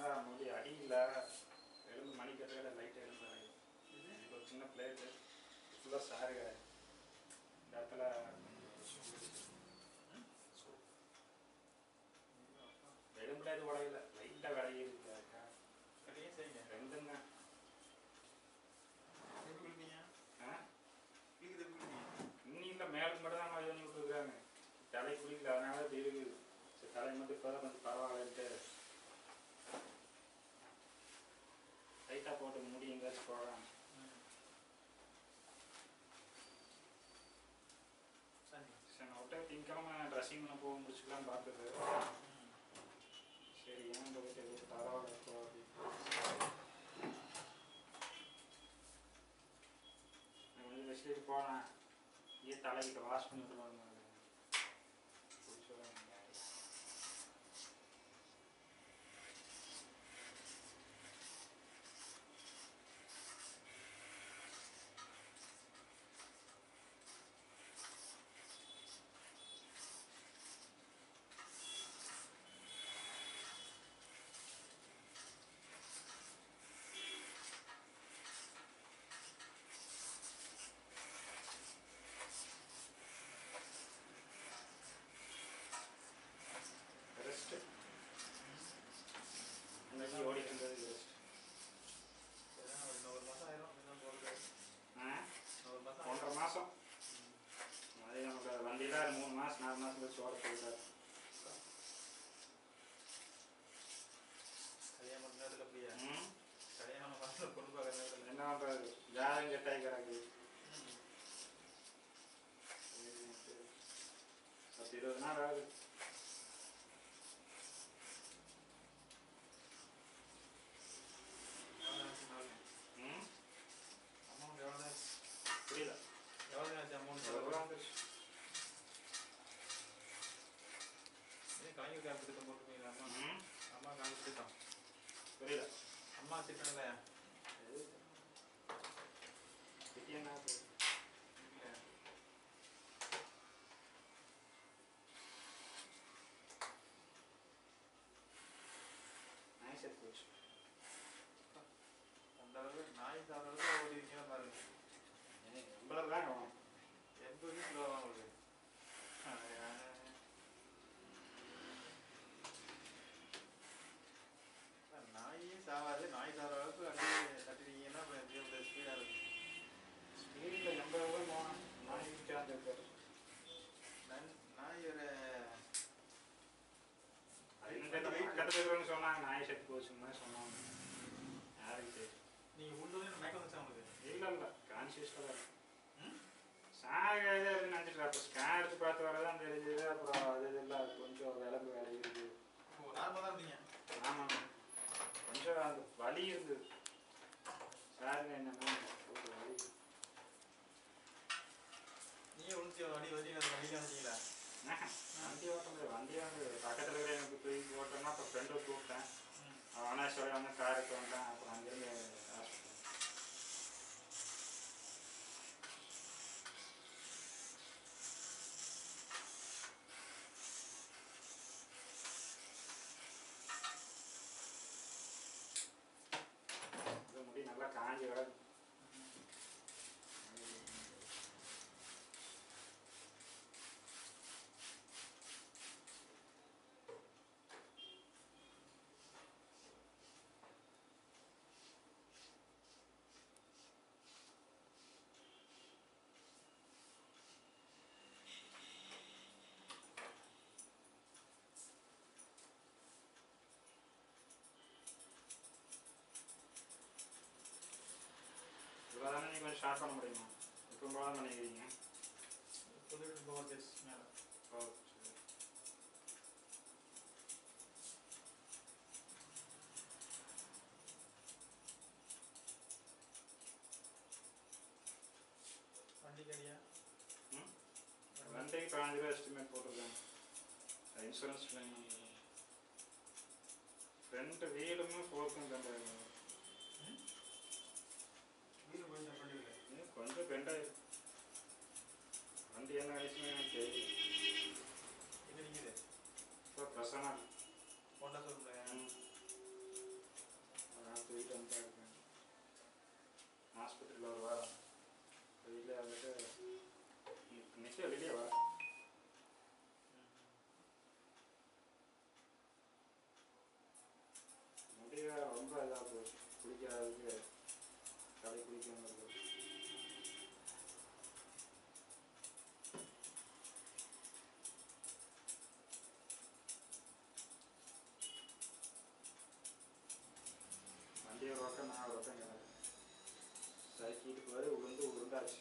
என்னடா முடி அடியில் எலும்பு மணிக்கட்டில் லைட்டாக எலும்பு எனக்கு ஒரு சின்ன பிளேட்டு ஃபுல்லாக சாருங்க இந்த இடத்துல எலும்புல எதுவும் உடையில லைட்டாக விளையிருக்கா கட்டியே செய்யுங்க ரெண்டுங்க இன்னும் இல்லை மேலுக்கு மட்டும் தான் பண்ணி விட்டுருக்குறாங்க தலை குளிக்கல அதனால இது இருக்குது சரி தலை மட்டும் இப்போ தான் கொஞ்சம் பரவாயில்லன்ட்டு லைட்டாக போட்டு முடி எங்கேயாச்சும் போகலாம் சரி நான் விட்டு திங்கக்கிழமை ட்ரெஸ்ஸிங் பண்ண போக முடிச்சுக்கலான்னு பார்த்துது சரி ஏன் போயிட்டு எதுவும் பரவாயில்ல இப்போ அப்படின்னு கொஞ்சம் வெஸ்லிட்டு போனேன் ஏன் தலைக்கிட்ட வாஷ் பண்ணிட்டு வரணும் பிடிச்சதான் ரெஸ்ட்டு அன்னைக்கு ஓடிட்டு இருந்தது ரெஸ்ட் ஒரு மாதம் ஆயிரும் ஒரு மாதம் 1.5 மாதம் அதே நமக்கு வண்டியில் 3 மாதம் 4 மாதம் கழிச்சு ஓட போயிட்டார் கல்யாணம் பண்ண நேரத்தில் அப்படியா கல்யாணம் பார்த்து பொண்ணு பார்க்குற நேரத்தில் என்ன பண்ணுறது ஜாதகம் கெட்டாய் கிடக்கு 10-20 நாள் ஆகுது அமௌண்ட் எவ்வளோ புரியல எவ்வளோ ஆச்சு அமௌண்ட் எவ்வளோ வந்துருச்சு கலைஞர் காப்பி திட்டம் போட்டுருக்கீங்களா அம்மா அம்மா காப்பி திட்டம் புரியல அம்மா திட்டம் இல்லையா என்ன நைஸ் எடுத்து போச்சு அந்த அளவுக்கு நாய் சாப்பிட்ற அளவுக்கு ஓடிருக்கீங்க பாருங்க எவ்வளோ தான் ஆகும் 80 கிலோ தான் உங்களுக்கு நாயே சாவாது நாய் சாப்பிட்ற அளவுக்கு அப்படியே தட்டிட்டீங்கன்னா இப்போ ஸ்பீடாக இருக்கும் ஸ்பீடில் 80 கூட போனோம் நாய் சேர்ந்து இருக்காரு நாய் ஒரு கற்றுக்கிறவங்க சொன்னாங்க நாய் செத்து போச்சுன்னு சொன்னாங்க யாருக்கு தெரியும் நீங்கள் உள்ளே மயக்கம் வந்துச்சா உங்களுக்கு இல்லை இல்லை கான்சியஸாக தான் சாக இதாக இருக்குன்னு நினச்சிட்டு அப்போ ஸ்கேன் எடுத்து பார்த்து வரதான் தெரிஞ்சது அப்புறம் அது இல்லை கொஞ்சம் விளம்பு வேலை இருக்குது நார்மலாக தான் இருந்தீங்க ஆமாங்க கொஞ்சம் அந்த வலி இருந்தது சாருங்க என்னன்னா வலி நீங்கள் ஒழிச்சு வண்டி வச்சு அந்த வண்டியில் வந்தீங்களா வண்டி ஓட்ட முடியாது வண்டி வந்து பக்கத்தில் இருக்கிற எனக்கு தூக்கி ஓட்டோம்னா அப்புறம் ஃப்ரெண்டை கூப்பிட்டேன் அவனா சொல்லி வந்து காருக்கு வந்தேன் அப்புறம் அங்கேருந்து ஹாஸ்பிட்டல் முடி நல்லா காஞ்சி கிடக்கு இவ்வளோ தானே நீங்கள் கொஞ்சம் ஷார்ட் பண்ண முடியுமா இப்போ ரொம்ப தான் பண்ணிக்கிறீங்க சொல்லிட்டு போக டெஸ்ட் மேலே ஓ சரி வண்டி கடியா வண்டிக்கு 15 ரூபா எஸ்டிமேட் போட்டிருக்காங்க இன்சூரன்ஸ் கிளைம் ஃப்ரண்ட் வீலுமே ஃபோர்க்கும் தந்தாங்க வீடு போய் பண்ணிவிடல கொஞ்சம் பெண்டாயிருக்கு வண்டி என்ன ஆயிடுச்சுன்னு எனக்கு தெரியும் எங்கே நிற்கிது இப்போ பிரசனா ஹோண்டா ஷோரூமில் போயிட்டு வந்து இருக்கேன் ஆஸ்பத்திரியில் ஒரு வாரம் வெளியில் வந்துட்டு இன்னைக்கு வெளியே வர முடிய ரொம்ப இதாக போச்சு குளிக்காததுக்கு கடை குளிக்காமல் இருக்குது வண்டியை ரோட்டம் நான் ரோட்டம் கிடக்கு சைக்கிட்டு போய் உளுந்தாச்சு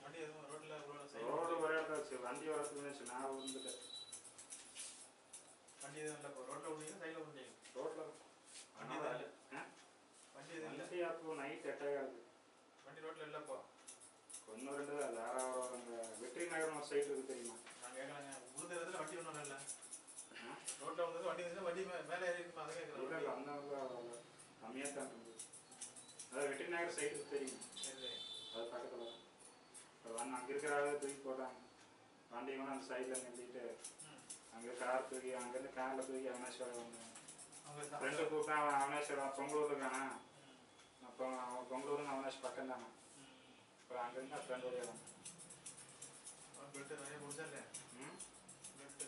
வண்டி எதுவும் ரோட்டில் ரோடு ஒரே இடத்துல வச்சு வண்டி வரத்துக்கு வச்சு நான் விழுந்துட்டேன் வண்டி எதுவும் இல்லை இப்போ ரோட்டில் விட்டீங்க சைடில் விட்டீங்க ரோட்டில் வண்டி எதுவும் இல்லை வண்டி எதுவும் இல்லை வண்டி அப்போ நைட் 8 ஆகுது வண்டி ரோட்டில் இல்லைப்போ ஒன்று ரெண்டு தான் யாராவது அந்த வெற்றி நகரம் ஒரு சைட் இருக்குது தெரியுமா நான் கேட்கலாங்க விழுந்த இடத்துல வண்டி ஒன்றும் இல்லை ரோட்டில் வந்தது வண்டி இருந்துச்சு வண்டி மேலே ஏறி இருக்குமா அதை இல்லை கேட்குறேன் அந்த கம்மியாக தான் இருந்தது அதாவது வெற்றி நகர் சைடு தெரியும் சரி அது பக்கத்தில் வந்து அங்கே இருக்கிற ஆளு தூக்கி போட்டாங்க வண்டி கூட அந்த சைடில் நிறுத்திட்டு அங்கே கார் தூக்கி அங்கேருந்து காரில் தூக்கி அவனேஸ்வரம் வந்தேன் அவங்க ஃப்ரெண்டு கூப்பிட்டா அவன் அவனேஸ்வரம் பொங்கலூர் இருக்கானா அப்போ அவன் பொங்கலூர்னு அவனேஷ் பக்கம் தானே அப்புறம் அங்கேருந்து அவன் ஃப்ரெண்ட் வரையா வந்தேன் பெல்ட்டு நிறைய முடிச்சா இல்லையா ம் பெல்ட்டு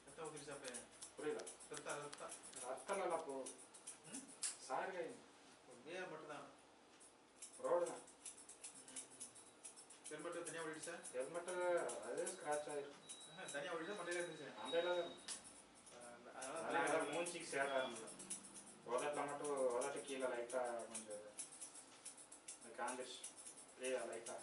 ரத்தம் ஊற்றிட்டு சாப்பிட்டேன் புரியல ரத்தம் ரத்தம் போ சார் வேர் மட்டும்தான் ரோடு தான் ஹெல்மெட்டு தனியாக ஓடிடுச்சா ஹெல்மெட்டு அது ஸ்க்ராட்ச் ஆகிருக்கும் தனியாக ஓடிச்சா மண்டையில் இருந்துச்சு மண்டையில் அதனால் மூஞ்சிக்கு சேதம் இருந்தது உதட்டில் மட்டும் உதட்டு கீழே லைட்டாக கொஞ்சம் காஞ்சிருச்சு லைட்டாக